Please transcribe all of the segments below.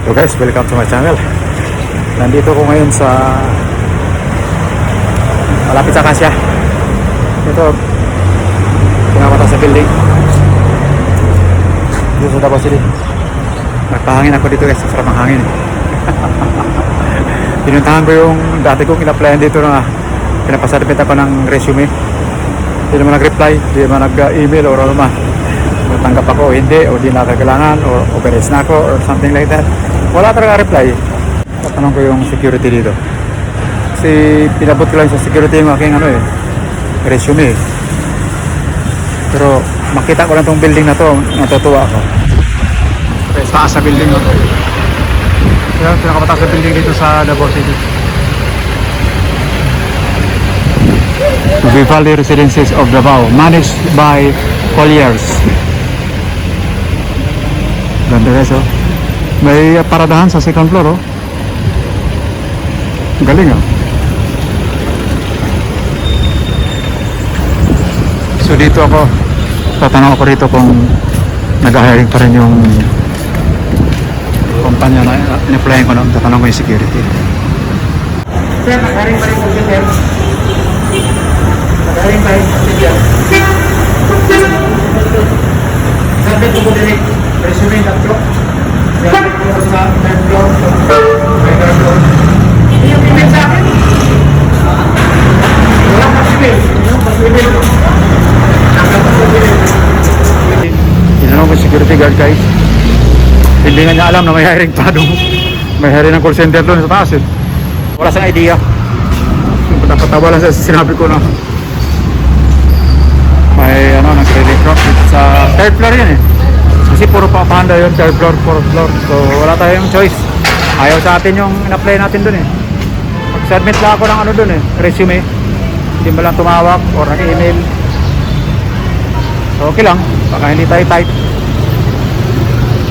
So guys, welcome to my channel. Nandito ko ngayon sa malapit sa Acacia. Ito, pinamata sa building dito sa Davao City. Nagpahangin ako dito guys, sarap ang hangin. Pinuntahan ko yung dati kong in-applyan dito na pinapasabit ako ng resume. Hindi naman nag-reply, hindi naman nag-email or ano man. Tanggap ako o hindi, o di na kailangan, o overage na ako, or something like that. Wala talaga reply. Tatanong ko yung security dito. Kasi pinabot ko lang sa security yung aking resume. Pero makita ko lang tong building na to, natutuwa ako. Okay, taas sa building na to. Yan, pinakamataas na building dito sa Davao City. Vivaldi Residences of Davao, managed by Colliers. Ganda guys, oh. May paradahan sa second floor, oh. Galing, oh. So dito ako, tatanong ako rito kung nag-hiring pa rin yung kumpanya na in-applyan ko na. Tatanong ko yung security. Sir, nag-hiring pa rin po siya, sir. Nag-hiring pa rin po siya. Sabi ko po direct resume tatlo. Sabi ko sa third floor. May third floor. Hindi yung email sa akin. Wala pa email. Tinanong ko security guard guys. Hindi nga niya alam na may hiring pa doon. May hiring ng call center doon sa taas, eh. Wala sang idea. Patatawa lang sa sinabi ko na may nag-recruit sa third floor yan, eh. Kasi puro papahanda yun, third floor, fourth floor. So wala tayong choice. Ayaw sa atin yung in-apply natin doon, eh. Mag-submit lang ako ng doon, eh, resume. Hindi mo lang tumawag or nag-email. So okay lang, baka hindi tayo type.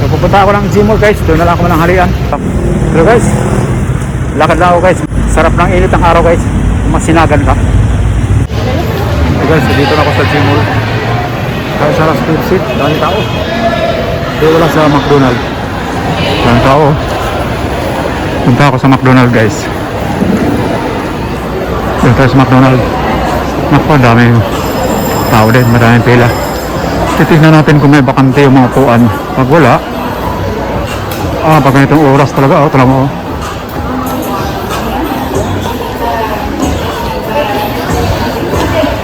So pupunta ako ng Gmall guys, doon na lang ako mananghalian. Hello guys, lakad lang ako guys. Sarap ng init ng araw guys, masinagan ka. Hey guys, dito na ako sa Gmall. Kaya sa last seat, dami tao. Dito lang sa McDonald's. Dami tao. Punta ako sa McDonald's guys. Dito tayo sa McDonald's. Naku, dami tao din, maraming pila. Titignan natin kung may bakante yung mga upuan. Pag wala, pag ganitong oras talaga, talaga mo.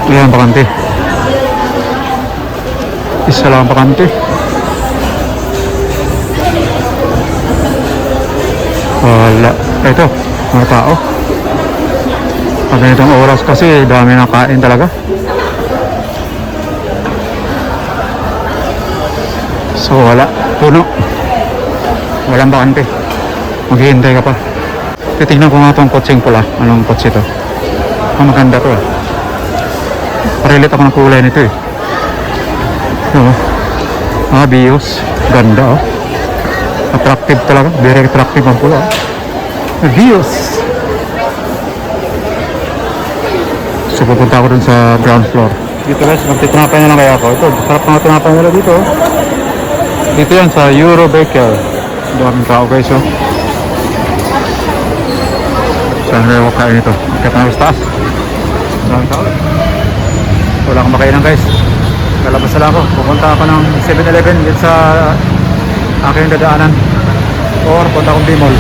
Ayan, bakante. Isa lang bakante. Wala. Ito, mga tao. Pag ganitong oras kasi, dami na kain talaga. So wala, puno. Walang bakante. Maghihintay ka pa. Titignan ko nga itong kotseng pula. Anong kotse ito? Maganda to, eh. Parilit ako ng kulay nito, eh. So, Vios. Ganda, oh. Attractive talaga. Very attractive ang pula, oh. Vios. So pupunta ako dun sa ground floor. Dito guys, magtitinapay na lang kaya ako. Ito, sarap mga tinapay nila dito, oh. Dito yan sa Euro Baker. Daming tao guys, oh. Saan rin ako kain ito? Ikat na sa taas. Daming tao. Wala akong makainan guys. Lalabas na lang ako. Pupunta ako ng 7-Eleven dito sa aking dadaanan. Or punta akong B-Mall.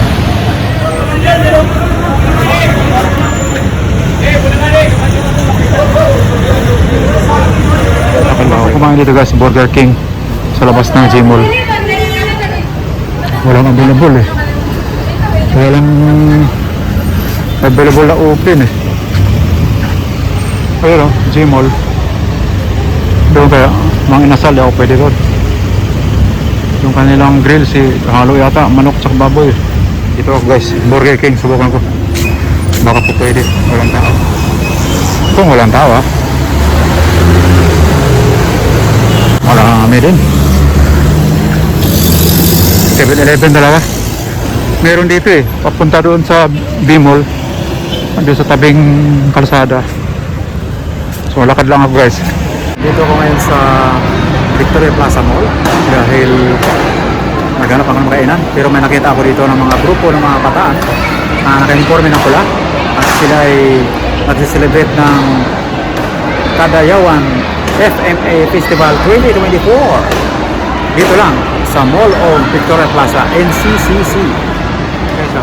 Ako kumain dito guys, Burger King. Sa labas ng Gmall. Walang available, eh. Walang available na open, eh. Ayun, oh, Gmall. Doon kaya, mga inasal, ako pwede doon. Yung kanilang grill, halo yata, manok tsaka baboy. Ito ako guys, Burger King, subukan ko. Baka po pwede, walang tao. Kung walang tao, marami din. 7-Eleven talaga. Meron dito, eh. Papunta doon sa B-Mall. Doon sa tabing kalsada. So lakad lang ako guys. Dito ako ngayon sa Victoria Plaza Mall. Dahil naghanap ako ng kainan. Pero may nakita ako dito ng mga grupo ng mga kabataan na naka-informe ng pula. At sila ay nag-celebrate ng Kadayawan FMA Festival 2024. Dito lang sa Mall of Victoria Plaza, NCCC. Okay, so.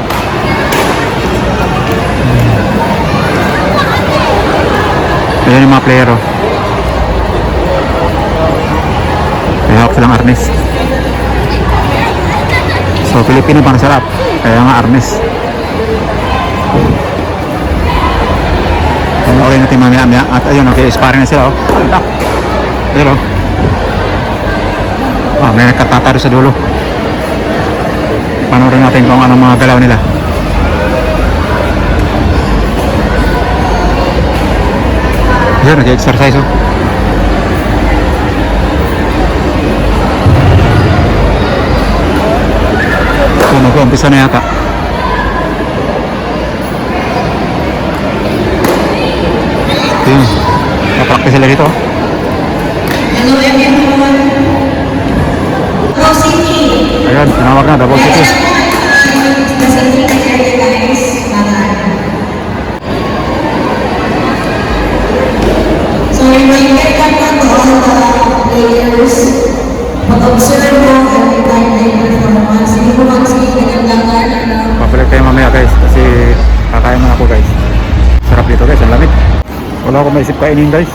Ayan yung mga player, oh. May hawak silang arnis. So, Pilipino pang sarap. Kaya nga arnis. Panoorin natin mamaya-maya. At ayun, okay, sparring na sila, oh. Ayun, oh. May nagkatataro sa dulo. Panoorin natin kung anong mga galaw nila. Ayun, nag-exercise, oh. So, mag-umpisa na yata. Ayun, napraktis sila dito, oh. Hello everyone. Double City. Ayan, tinawag na, Double City. So reminded ka pa to all the players, mag-observe mo every time na yung performance. Hindi mo mag-sige nagandang Papalik tayo mamaya, guys, kasi kakain na ako, guys. Sarap dito, guys, ang lamig. Wala akong maisip kainin, guys.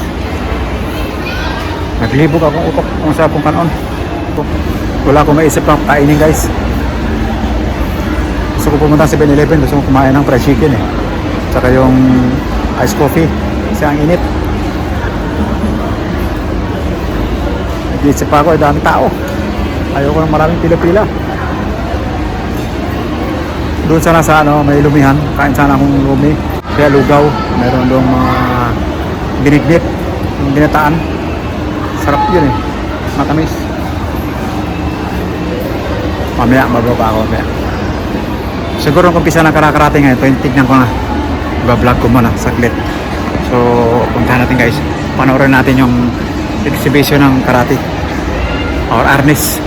Naglibog akong utok kung sa akong kanon. Wala akong maisip pang kainin, guys. Gusto ko pumunta sa 7-Eleven. Gusto ko kumain ng fried chicken, eh. Tsaka yung ice coffee. Kasi ang init. Nag-iisip pa ako, dami tao. Ayoko ng maraming pila-pila. Doon sana sa ano, may lumihan. Kain sana akong lumi. Kaya lugaw. Meron doon mga binignit. Yung ginataan. Sarap yun, eh. Matamis. Mamaya, mababa ako mamaya. Siguro kung umpisa ng karakarate ngayon, tignan ko na. Iba-vlog ko muna, saglit. So, puntahan natin, guys. Panoorin natin yung exhibition ng karate. Or arnis.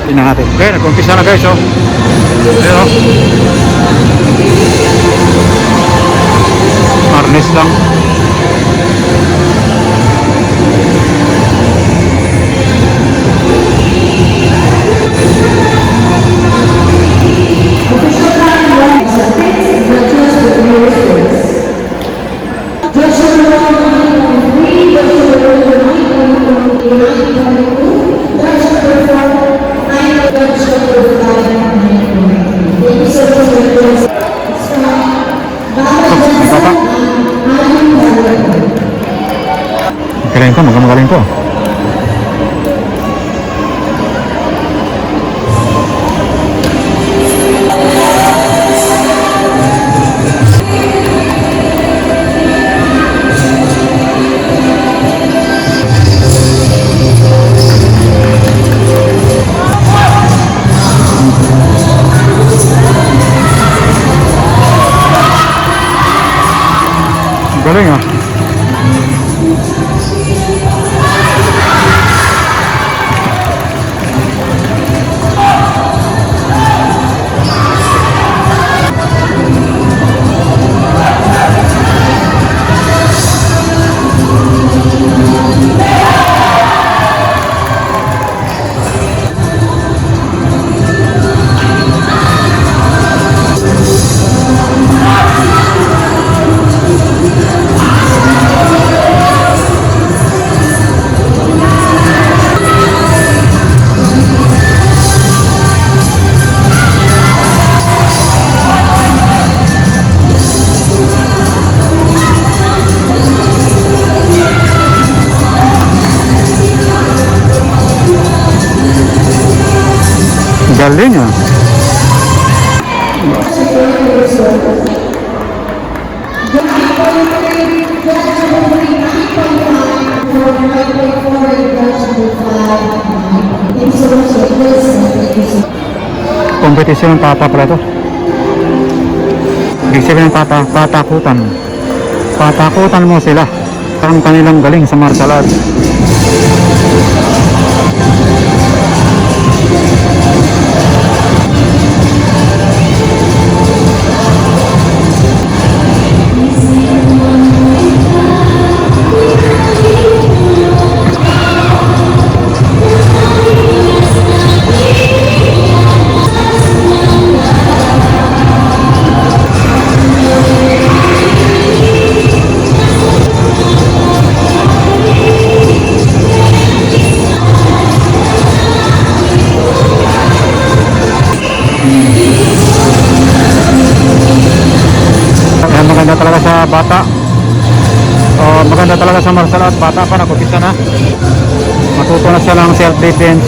Tingnan natin. Okay, nag-umpisa na, guys, oh. Ayan, oh. Arnis lang. Magaling ko, magaling ko. Galing, ah. Galing, ah. Kompetisyon ng tata pala to. Ibig sabihin ng tata, tatakutan. Tatakutan mo sila. Ang kanilang galing sa martial arts. bata. Maganda talaga sa martial art. Bata pa, nag-upisa na. Matuto na siya ng self-defense.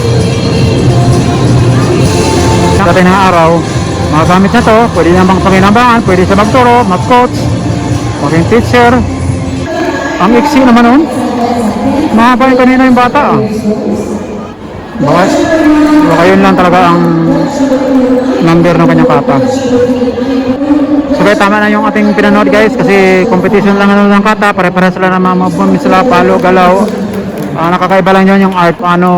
Dati ng araw, mga gamit na to, pwede namang pakinambangan, pwede siya magturo, mag-coach, maging teacher. Ang iksi naman nun, mahaba yung kanina yung bata. Baka yun lang talaga ang number ng kanyang kata. So kaya tama na yung ating pinanood guys, kasi competition lang ano ng kata, pare-pare sila na mga movement sila, palo, galaw. Nakakaiba lang yun yung art, paano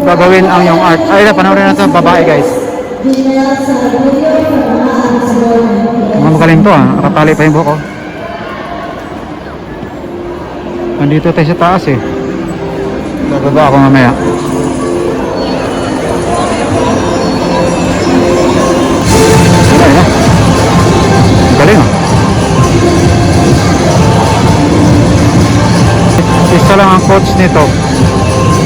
gagawin ang yung art. Ay, panoorin natin sa babae guys. Magaling to nakatali pa yung buhok ko. Nandito tayo sa taas eh. Bababa ako mamaya. Galing na. Galing Isa lang ang coach nito.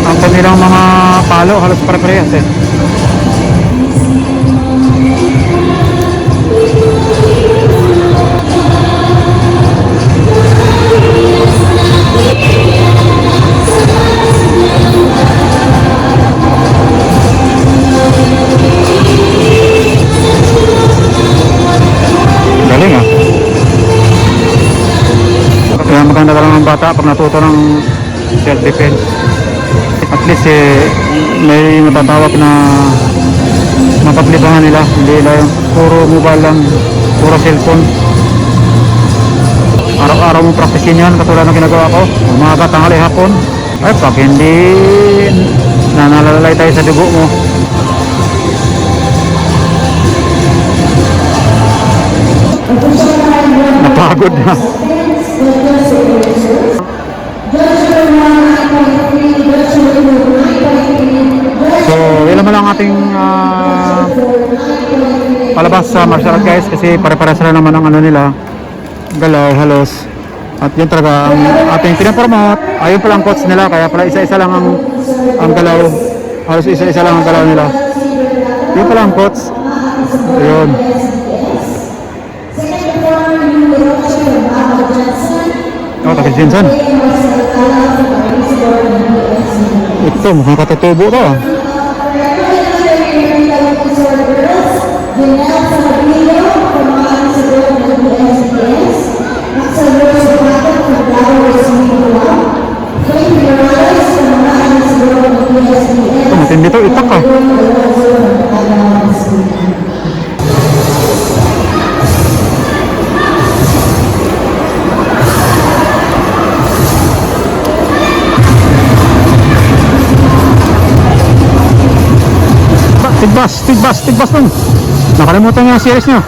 Ang kanilang mga palo halos pare-parehas eh. Galing Kaya maganda lang ang bata pag natuto ng self-defense. At least may matatawag na mapaglibangan nila. Hindi lang puro mobile lang, puro cellphone. Araw-araw mong practicein yan, katulad ng ginagawa ko. Umaga, tanghali, hapon. Ay, pag hindi nanalalay tayo sa dugo mo, napagod na. So, yun naman lang ating palabas sa martial art guys, kasi pare-pare sila naman ang ano nila, galaw, halos. At yun talaga ang ating pinapromote. Ayun pala ang coach nila, kaya pala isa-isa lang ang galaw. Halos isa-isa lang ang galaw nila. Yun pala ang coach. Ayun. Takis Jensen. Ito, mukhang katutubo to matindi to, itak Tigbas nun. Nakalimutan niya ang series niya.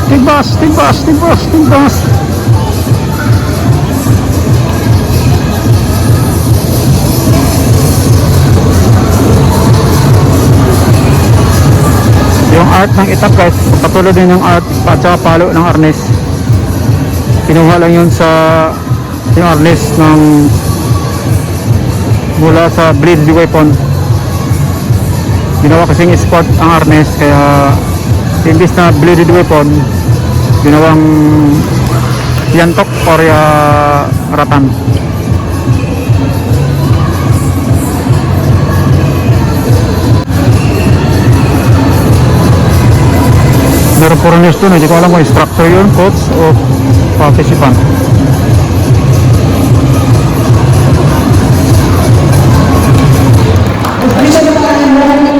Tigbas. Yung art ng itak guys, patulad din yung art at saka palo ng arnes. Kinuha lang yun sa yung arnes ng mula sa bladed weapon. Ginawa kasing sport ang arnes, kaya imbis na bladed weapon, ginawang yantok or ratan. Meron foreigners doon, hindi ko alam kung instructor yun, coach o participant.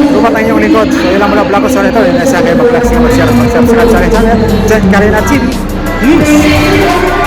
Lupat ang inyong lingkod. So yun lang mula vlog ko sa ito. Yun na sa akin mag-vlog. Sige mag-share, mag-subscribe sa akin channel. Jen Karina TV. Peace!